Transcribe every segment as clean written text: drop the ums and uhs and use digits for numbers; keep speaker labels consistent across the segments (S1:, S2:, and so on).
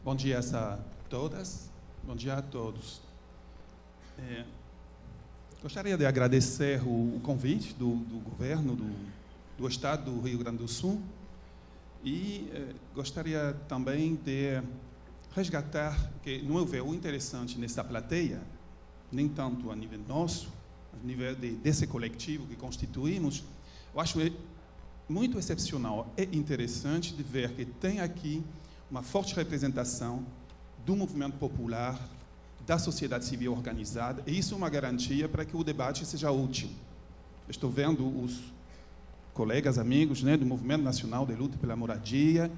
S1: Bom dia a todas, bom dia a todos. Gostaria de agradecer o convite do governo do Estado do Rio Grande do Sul e gostaria também de resgatar que, no meu ver, o interessante nessa plateia, nem tanto a nível nosso, a nível desse coletivo que constituímos, eu acho muito excepcional e interessante de ver que tem aqui uma forte representação do movimento popular, da sociedade civil organizada, e isso é uma garantia para que o debate seja útil. Estou vendo os colegas, amigos, né, do Movimento Nacional de Luta pela Moradia,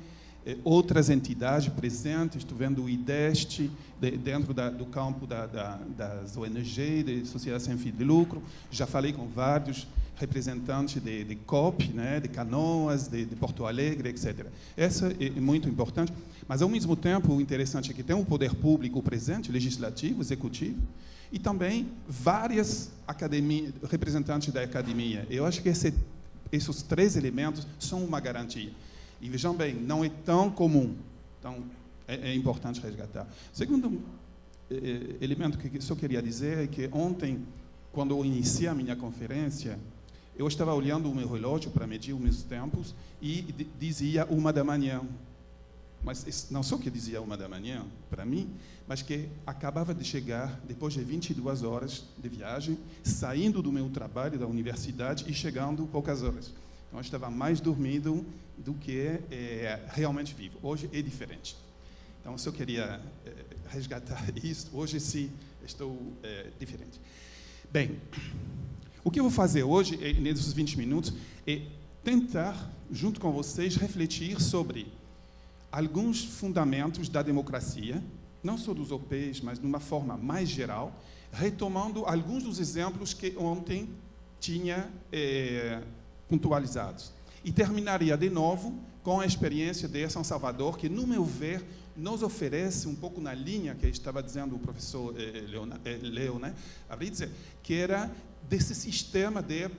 S1: outras entidades presentes, estou vendo o IDEST, dentro do campo das ONG, de sociedade sem fim de lucro, já falei com vários representantes de COP, né, de Canoas, de Porto Alegre, etc. Essa é muito importante, mas, ao mesmo tempo, o interessante é que tem um poder público presente, legislativo, executivo, e também várias representantes da academia. Eu acho que esses três elementos são uma garantia. E, vejam bem, não é tão comum, então é importante resgatar. Segundo elemento que só queria dizer é que ontem, quando eu iniciei a minha conferência, eu estava olhando o meu relógio para medir os meus tempos e dizia 1h. Mas não só que dizia 1h para mim, mas que acabava de chegar, depois de 22 horas de viagem, saindo do meu trabalho da universidade e chegando poucas horas. Então, eu estava mais dormido do que realmente vivo. Hoje é diferente. Então, eu só queria resgatar isso. Hoje, sim, estou diferente. Bem, o que eu vou fazer hoje, nesses 20 minutos, é tentar, junto com vocês, refletir sobre alguns fundamentos da democracia, não só dos OPs, mas de uma forma mais geral, retomando alguns dos exemplos que ontem tinha pontualizados. E terminaria de novo com a experiência de São Salvador, que, no meu ver, nos oferece um pouco na linha que estava dizendo o professor Leo, né, que era desse sistema de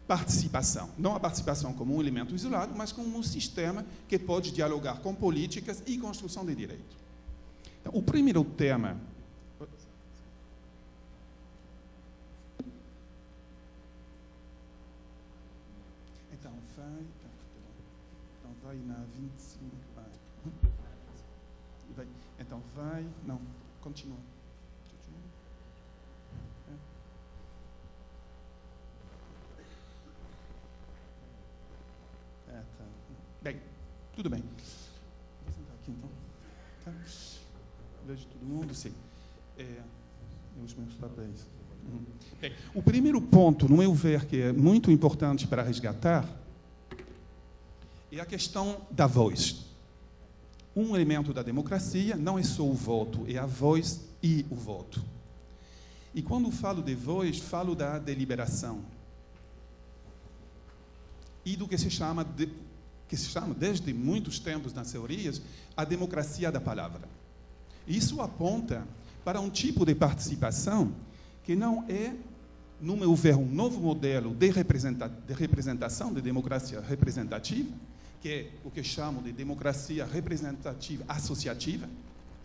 S1: participação. Não a participação como um elemento isolado, mas como um sistema que pode dialogar com políticas e construção de direito. Então, o primeiro tema... Então, vai na 25... Então, vai... Não, continua. Tá. Bem, tudo bem. Vou sentar aqui, então. Tá? Vejo todo mundo, sim. Os meus papéis. Bem, o primeiro ponto, no meu ver, que é muito importante para resgatar, é a questão da voz. Um elemento da democracia não é só o voto, é a voz e o voto. E quando falo de voz, falo da deliberação. E do que se chama desde muitos tempos nas teorias, a democracia da palavra. Isso aponta para um tipo de participação que não é, no meu ver, um novo modelo de representação, de democracia representativa, que é o que chamo de democracia representativa associativa,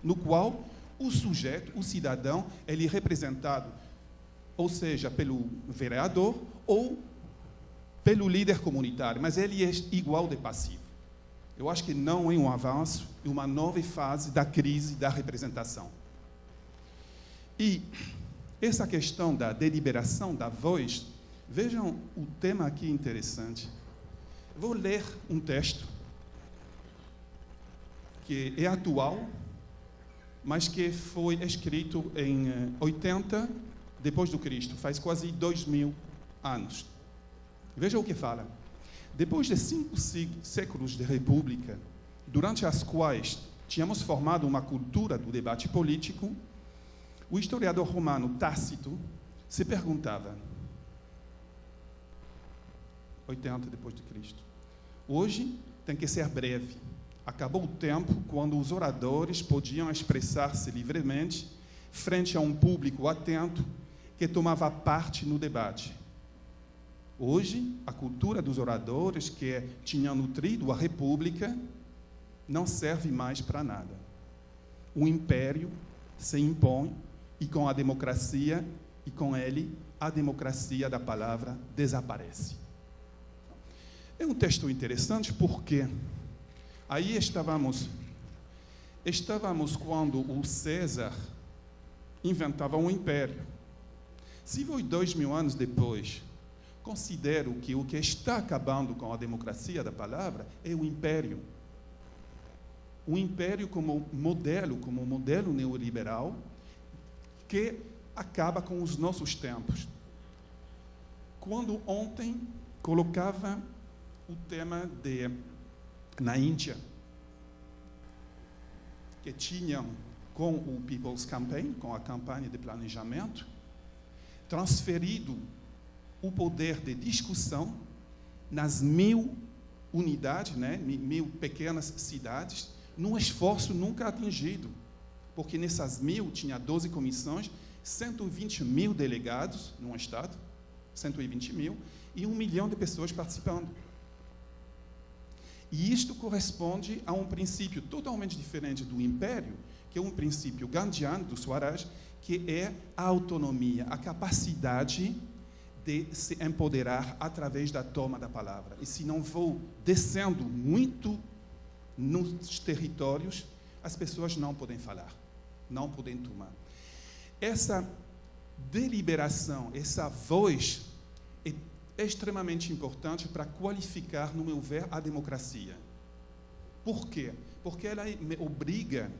S1: no qual o sujeito, o cidadão, ele é representado, ou seja, pelo vereador ou pelo líder comunitário, mas ele é igual de passivo. Eu acho que não é um avanço, é uma nova fase da crise da representação. E essa questão da deliberação da voz, vejam o tema aqui interessante. Vou ler um texto que é atual, mas que foi escrito em 80 depois do Cristo, faz quase 2000 anos. Veja o que fala. Depois de 5 séculos de república, durante as quais tínhamos formado uma cultura do debate político, o historiador romano Tácito se perguntava, 80 depois de Cristo, hoje tem que ser breve. Acabou o tempo quando os oradores podiam expressar-se livremente frente a um público atento que tomava parte no debate. Hoje, a cultura dos oradores que tinha nutrido a República não serve mais para nada. o império se impõe e com a democracia, e com ele, a democracia da palavra desaparece. É um texto interessante porque aí estávamos quando o César inventava um império. Se foi 2000 anos depois, considero que o que está acabando com a democracia da palavra é o império. O império como modelo neoliberal que acaba com os nossos tempos. Quando ontem colocava o tema na Índia, que tinham com o People's Campaign, com a campanha de planejamento, transferido o poder de discussão nas 1000 unidades, 1000 pequenas cidades, num esforço nunca atingido, porque nessas 1000 tinha 12 comissões, 120 mil delegados num estado, 120 mil, e 1 milhão de pessoas participando. E isto corresponde a um princípio totalmente diferente do império, que é um princípio gandhiano do Swaraj, que é a autonomia, a capacidade de se empoderar através da toma da palavra. E se não vou descendo muito nos territórios, as pessoas não podem falar, não podem tomar. Essa deliberação, essa voz é extremamente importante para qualificar, no meu ver, a democracia. Por quê? Porque ela me obriga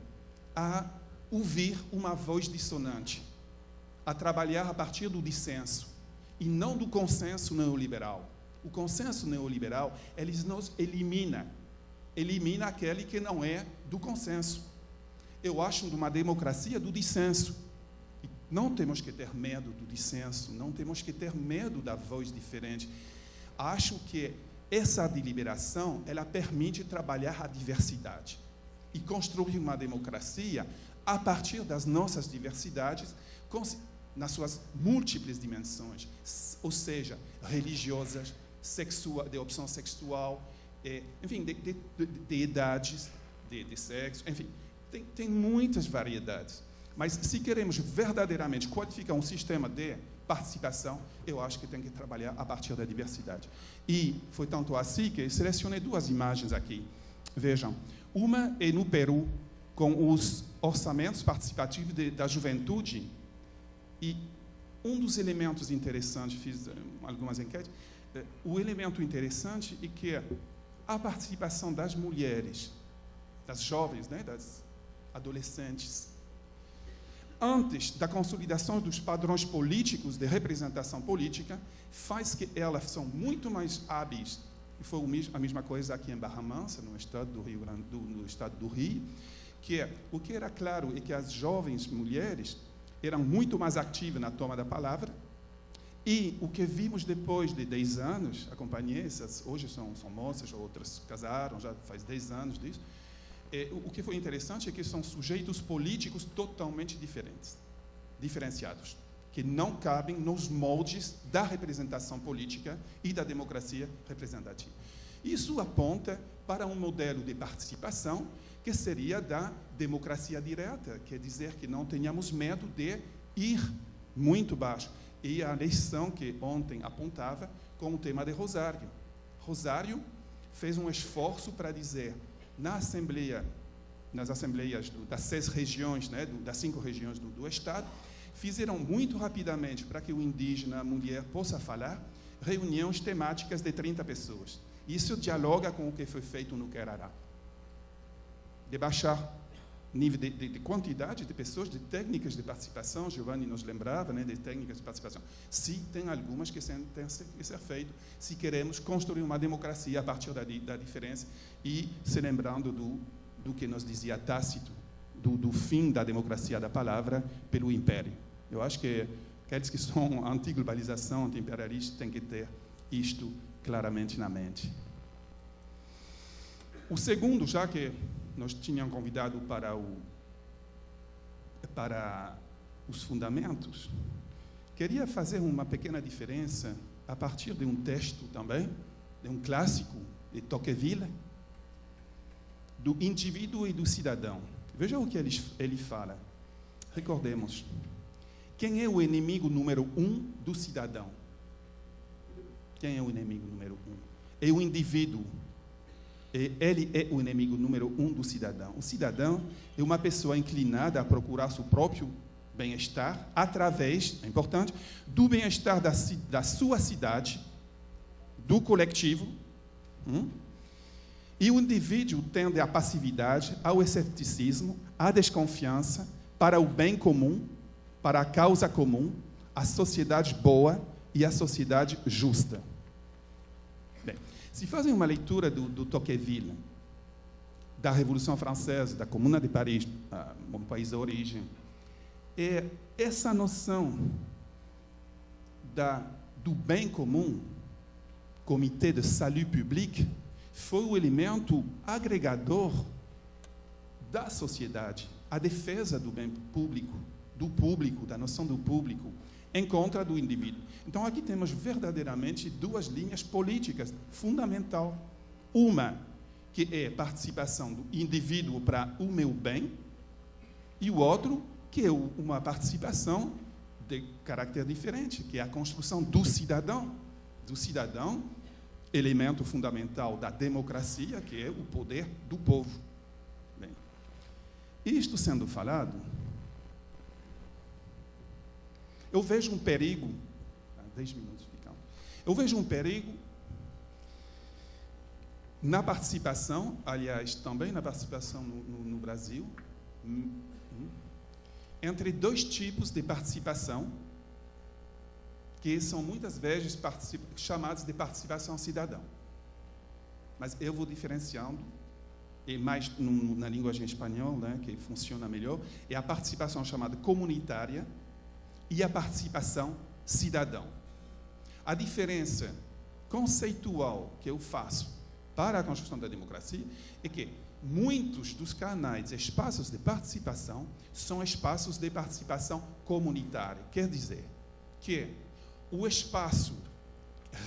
S1: a ouvir uma voz dissonante, a trabalhar a partir do dissenso e não do consenso neoliberal. O consenso neoliberal, ele nos elimina aquele que não é do consenso. Eu acho de uma democracia do dissenso. E não temos que ter medo do dissenso, não temos que ter medo da voz diferente. Acho que essa deliberação, ela permite trabalhar a diversidade e construir uma democracia a partir das nossas diversidades, nas suas múltiplas dimensões, ou seja, religiosas, de opção sexual, enfim, de idades, de sexo, enfim, tem muitas variedades. Mas se queremos verdadeiramente qualificar um sistema de participação, eu acho que tem que trabalhar a partir da diversidade. E foi tanto assim que selecionei 2 imagens aqui. Vejam, uma é no Peru, com os orçamentos participativos da juventude, e um dos elementos interessantes, fiz algumas enquetes, o elemento interessante é que a participação das mulheres, das jovens, das adolescentes, antes da consolidação dos padrões políticos de representação política, faz que elas são muito mais hábeis. E foi a mesma coisa aqui em Barra Mansa, no estado do Rio, que o que era claro é que as jovens mulheres eram muito mais ativas na toma da palavra, e o que vimos depois de 10 anos, acompanhei essas, hoje são moças, outras casaram, já faz 10 anos disso, o que foi interessante é que são sujeitos políticos totalmente diferenciados, que não cabem nos moldes da representação política e da democracia representativa. Isso aponta para um modelo de participação que seria da democracia direta, quer dizer que não tenhamos medo de ir muito baixo. E a lição que ontem apontava com o tema de Rosário. Rosário fez um esforço para dizer, nas assembleias das 6 regiões, das 5 regiões do Estado, fizeram muito rapidamente, para que o indígena, a mulher, possa falar, reuniões temáticas de 30 pessoas. Isso dialoga com o que foi feito no Querará. De baixar nível de quantidade de pessoas, de técnicas de participação, Giovanni nos lembrava, de técnicas de participação. Sim, tem algumas que têm que ser feitas, se queremos construir uma democracia a partir da diferença, e se lembrando do que nos dizia Tácito, do fim da democracia da palavra pelo império. Eu acho que aqueles que são anti-globalização, anti-imperialistas, têm que ter isto claramente na mente. O segundo, já que nós tínhamos convidado para os fundamentos, queria fazer uma pequena diferença a partir de um texto também, de um clássico de Tocqueville, do indivíduo e do cidadão. Veja o que ele fala. Recordemos. Quem é o inimigo número 1 do cidadão? Quem é o inimigo número 1? É o indivíduo. Ele é o inimigo número 1 do cidadão. O cidadão é uma pessoa inclinada a procurar seu próprio bem-estar através, é importante, do bem-estar da sua cidade, do coletivo. E o indivíduo tende à passividade, ao escepticismo, à desconfiança para o bem comum, para a causa comum, a sociedade boa e a sociedade justa. Bem, se fazem uma leitura do Tocqueville, da Revolução Francesa, da Comuna de Paris, meu país de origem, essa noção do bem comum, Comitê de Salut Public, foi o elemento agregador da sociedade, a defesa do bem público, da noção do público, em contra do indivíduo. Então, aqui temos verdadeiramente duas linhas políticas fundamentais. Uma, que é a participação do indivíduo para o meu bem, e o outro, que é uma participação de caráter diferente, que é a construção do cidadão, elemento fundamental da democracia, que é o poder do povo. Bem, isto sendo falado, eu vejo um perigo, 10 minutos ficam. Eu vejo um perigo na participação, aliás, também na participação no Brasil, entre dois tipos de participação, que são muitas vezes chamados de participação cidadã. Mas eu vou diferenciando, e mais na linguagem espanhola, né, que funciona melhor, é a participação chamada comunitária e a participação cidadã. A diferença conceitual que eu faço para a construção da democracia é que muitos dos canais, espaços de participação, são espaços de participação comunitária. Quer dizer que o espaço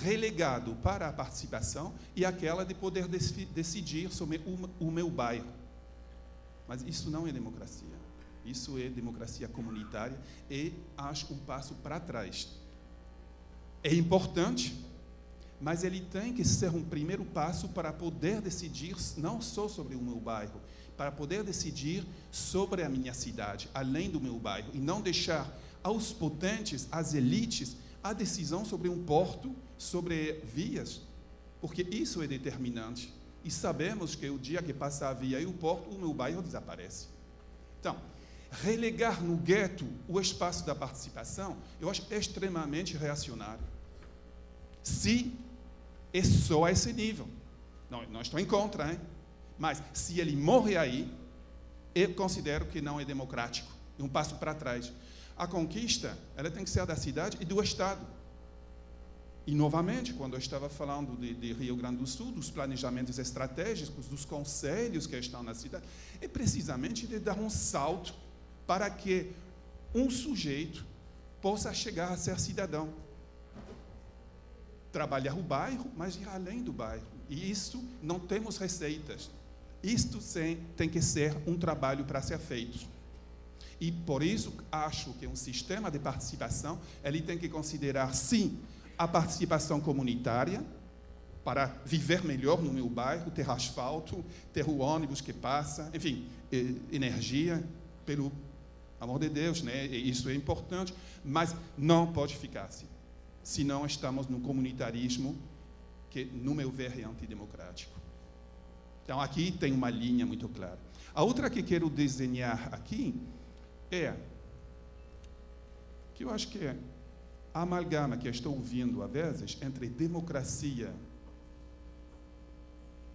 S1: relegado para a participação é aquela de poder decidir sobre o meu bairro. Mas isso não é democracia. Isso é democracia comunitária e acho um passo para trás. É importante, mas ele tem que ser um primeiro passo para poder decidir não só sobre o meu bairro, para poder decidir sobre a minha cidade, além do meu bairro, e não deixar aos potentes, às elites, a decisão sobre um porto, sobre vias, porque isso é determinante. E sabemos que o dia que passa a via e o porto, o meu bairro desaparece. Então, relegar no gueto o espaço da participação, eu acho extremamente reacionário. Se é só a esse nível. Não estou em contra, hein? Mas se ele morre aí, eu considero que não é democrático. É um passo para trás. A conquista, ela tem que ser da cidade e do Estado. E, novamente, quando eu estava falando de Rio Grande do Sul, dos planejamentos estratégicos, dos conselhos que estão na cidade, é precisamente de dar um salto para que um sujeito possa chegar a ser cidadão. Trabalhar o bairro, mas ir além do bairro. E isso não temos receitas. Isto tem que ser um trabalho para ser feito. E, por isso, acho que um sistema de participação, ele tem que considerar, sim, a participação comunitária, para viver melhor no meu bairro, ter asfalto, ter o ônibus que passa, enfim, energia, pelo amor de Deus, né? Isso é importante, mas não pode ficar assim. Senão estamos no comunitarismo que, no meu ver, é antidemocrático. Então, aqui tem uma linha muito clara. A outra que quero desenhar aqui é que eu acho que é a amalgama que eu estou ouvindo, às vezes, entre democracia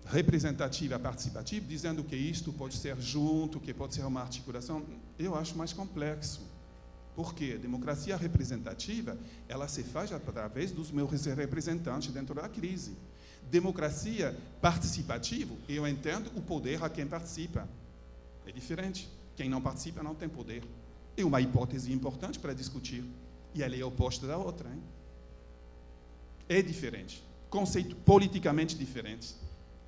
S1: representativa e participativa, dizendo que isto pode ser junto, que pode ser uma articulação, eu acho mais complexo. Por quê? Democracia representativa, ela se faz através dos meus representantes dentro da crise. Democracia participativa, eu entendo o poder a quem participa. É diferente. Quem não participa não tem poder. É uma hipótese importante para discutir. E ela é oposta da outra. Hein? É diferente. Conceito politicamente diferente.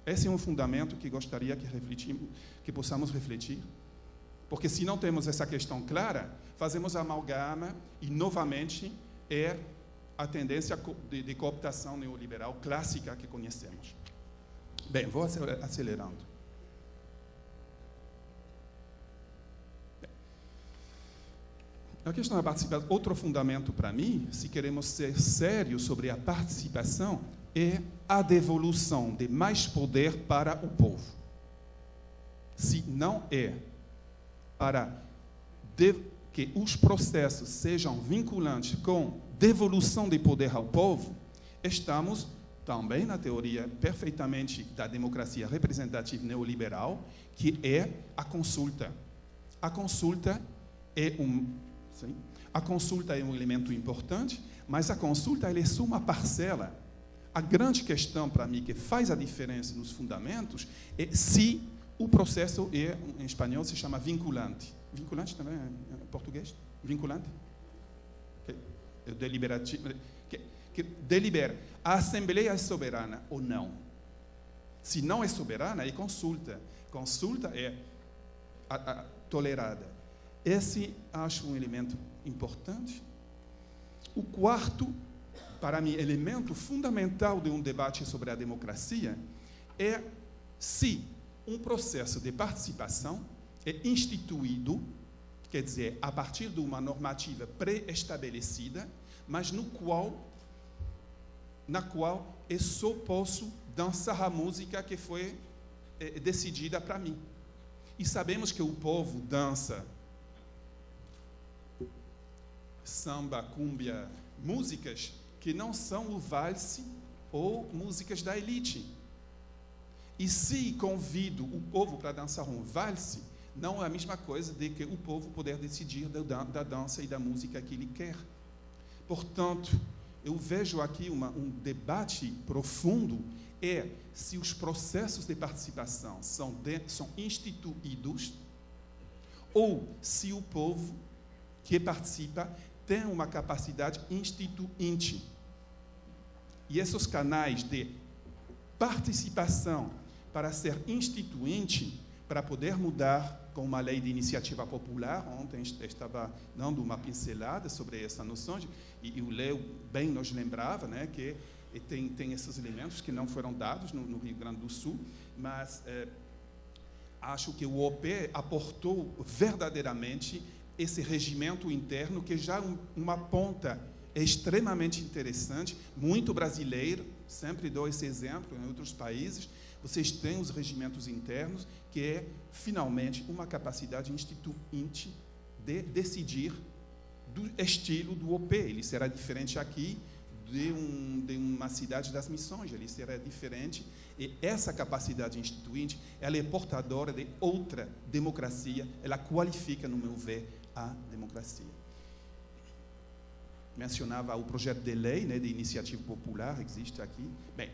S1: Esse é um fundamento que gostaria que possamos refletir. Porque se não temos essa questão clara, fazemos amalgama e, novamente, é a tendência de cooptação neoliberal clássica que conhecemos. Bem, vou acelerando. A questão da participação, outro fundamento para mim, se queremos ser sérios sobre a participação, é a devolução de mais poder para o povo. Se não é para que os processos sejam vinculantes com devolução de poder ao povo, estamos também na teoria perfeitamente da democracia representativa neoliberal, que é a consulta. A consulta é um elemento importante, mas a consulta ela é só uma parcela. A grande questão para mim que faz a diferença nos fundamentos é se o processo é, em espanhol se chama vinculante. Vinculante também em português? Vinculante? É deliberativo. Que delibera. A Assembleia é soberana ou não? Se não é soberana, é consulta. Consulta é tolerada. Esse acho um elemento importante. O quarto, para mim, elemento fundamental de um debate sobre a democracia é se um processo de participação é instituído, quer dizer, a partir de uma normativa pré-estabelecida, mas na qual eu só posso dançar a música que foi decidida para mim. E sabemos que o povo dança samba, cúmbia, músicas que não são o valse ou músicas da elite. E se convido o povo para dançar um valse, não é a mesma coisa de que o povo poder decidir da dança e da música que ele quer. Portanto, eu vejo aqui um debate profundo, se os processos de participação são instituídos ou se o povo que participa tem uma capacidade instituinte. E esses canais de participação para ser instituinte, para poder mudar com uma lei de iniciativa popular, ontem estava dando uma pincelada sobre essa noção, e o Léo bem nos lembrava, né, que tem esses elementos que não foram dados no Rio Grande do Sul, mas acho que o OP aportou verdadeiramente esse regimento interno, que já uma ponta extremamente interessante, muito brasileiro, sempre dou esse exemplo em outros países. Vocês têm os regimentos internos, que é, finalmente, uma capacidade instituinte de decidir do estilo do OP. Ele será diferente aqui de uma cidade das missões, ele será diferente. E essa capacidade instituinte, ela é portadora de outra democracia, ela qualifica, no meu ver, a democracia. Mencionava o projeto de lei, né, de iniciativa popular, existe aqui. Bem,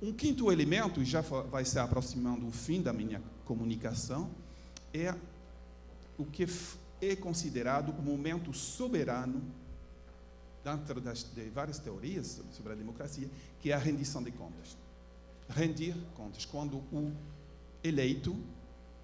S1: um quinto elemento, e já vai se aproximando o fim da minha comunicação, é o que é considerado o momento soberano, dentro de várias teorias sobre a democracia, que é a rendição de contas. Rendir contas, quando o eleito,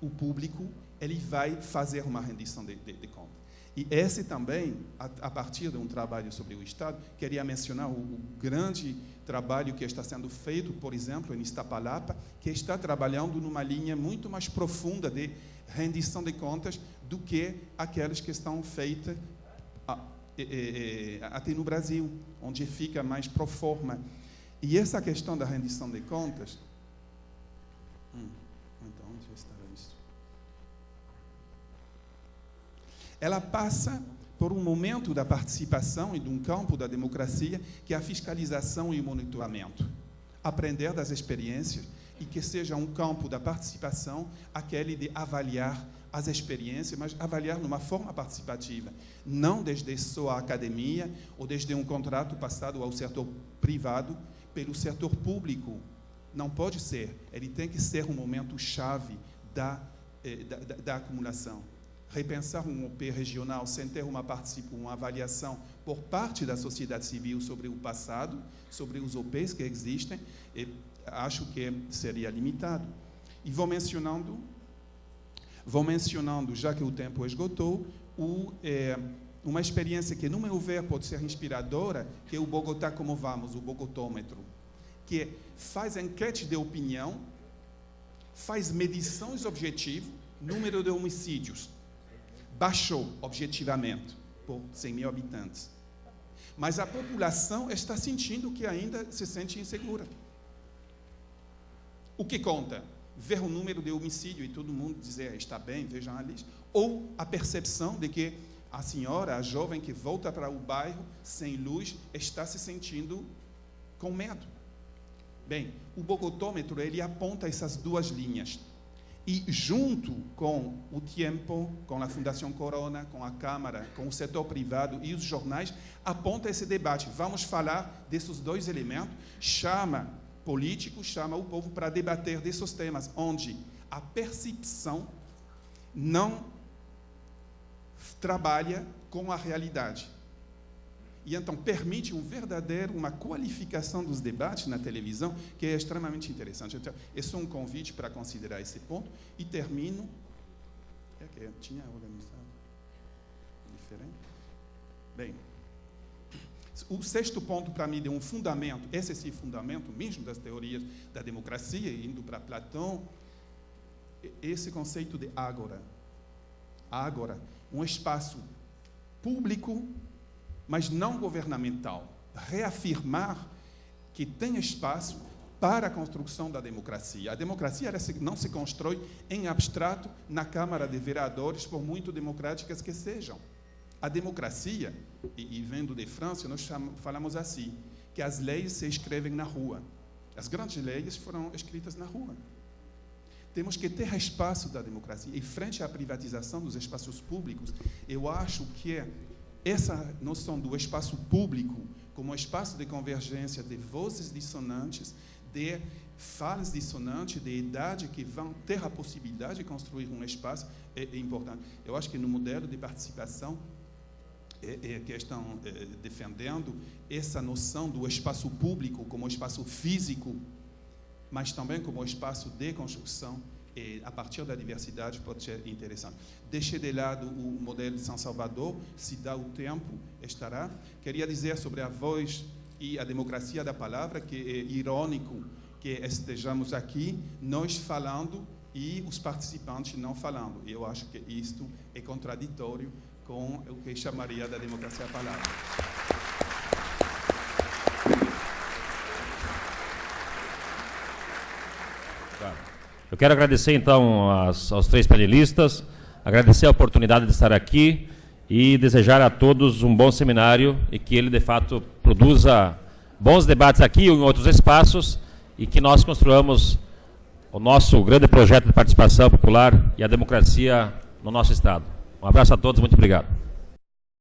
S1: o público, ele vai fazer uma rendição de contas. E esse também, a partir de um trabalho sobre o Estado, queria mencionar o grande trabalho que está sendo feito, por exemplo, em Iztapalapa, que está trabalhando numa linha muito mais profunda de rendição de contas do que aquelas que estão feitas até no Brasil, onde fica mais pro forma. E essa questão da rendição de contas... Então, onde está isso? Ela passa por um momento da participação e de um campo da democracia que é a fiscalização e o monitoramento. Aprender das experiências e que seja um campo da participação aquele de avaliar as experiências, mas avaliar numa forma participativa, não desde só a academia ou desde um contrato passado ao setor privado pelo setor público. Não pode ser. Ele tem que ser um momento chave da acumulação. Repensar um OP regional sem ter uma avaliação por parte da sociedade civil sobre o passado, sobre os OPs que existem, acho que seria limitado. E vou mencionando Vou mencionando, já que o tempo esgotou, uma experiência que, no meu ver, pode ser inspiradora, que é o Bogotá Como Vamos, o Bogotômetro, que faz enquete de opinião, faz medições objetivas, número de homicídios. Baixou objetivamente por 100 mil habitantes. Mas a população está sentindo que ainda se sente insegura. O que conta? Ver o número de homicídio e todo mundo dizer está bem, vejam a lista. Ou a percepção de que a senhora, a jovem que volta para o bairro sem luz, está se sentindo com medo. Bem, o Bogotômetro, ele aponta essas duas linhas. E junto com o Tempo, com a Fundação Corona, com a Câmara, com o setor privado e os jornais, aponta esse debate. Vamos falar desses dois elementos, chama políticos, chama o povo para debater desses temas, onde a percepção não trabalha com a realidade. E então permite uma qualificação dos debates na televisão, que é extremamente interessante. Então, esse é um convite para considerar esse ponto. E termino... que tinha organizado diferente? Bem, o sexto ponto para mim é um fundamento, esse sim fundamento mesmo das teorias da democracia, indo para Platão, esse conceito de ágora. Ágora, um espaço público, mas não governamental. Reafirmar que tem espaço para a construção da democracia. A democracia não se constrói em abstrato na Câmara de Vereadores, por muito democráticas que sejam. A democracia, e vendo de França, nós falamos assim, que as leis se escrevem na rua. As grandes leis foram escritas na rua. Temos que ter espaço da democracia. E frente à privatização dos espaços públicos, eu acho que essa noção do espaço público como um espaço de convergência de vozes dissonantes, de falas dissonantes, de idade que vão ter a possibilidade de construir um espaço é importante. Eu acho que no modelo de participação que estão defendendo essa noção do espaço público como espaço físico, mas também como espaço de construção, a partir da diversidade, pode ser interessante. Deixei de lado o modelo de São Salvador, se dá o tempo, estará. Queria dizer sobre a voz e a democracia da palavra, que é irônico que estejamos aqui, nós falando e os participantes não falando. Eu acho que isto é contraditório com o que chamaria da democracia da palavra.
S2: Eu quero agradecer, então, aos três panelistas, agradecer a oportunidade de estar aqui e desejar a todos um bom seminário e que ele, de fato, produza bons debates aqui ou em outros espaços e que nós construamos o nosso grande projeto de participação popular e a democracia no nosso Estado. Um abraço a todos, muito obrigado.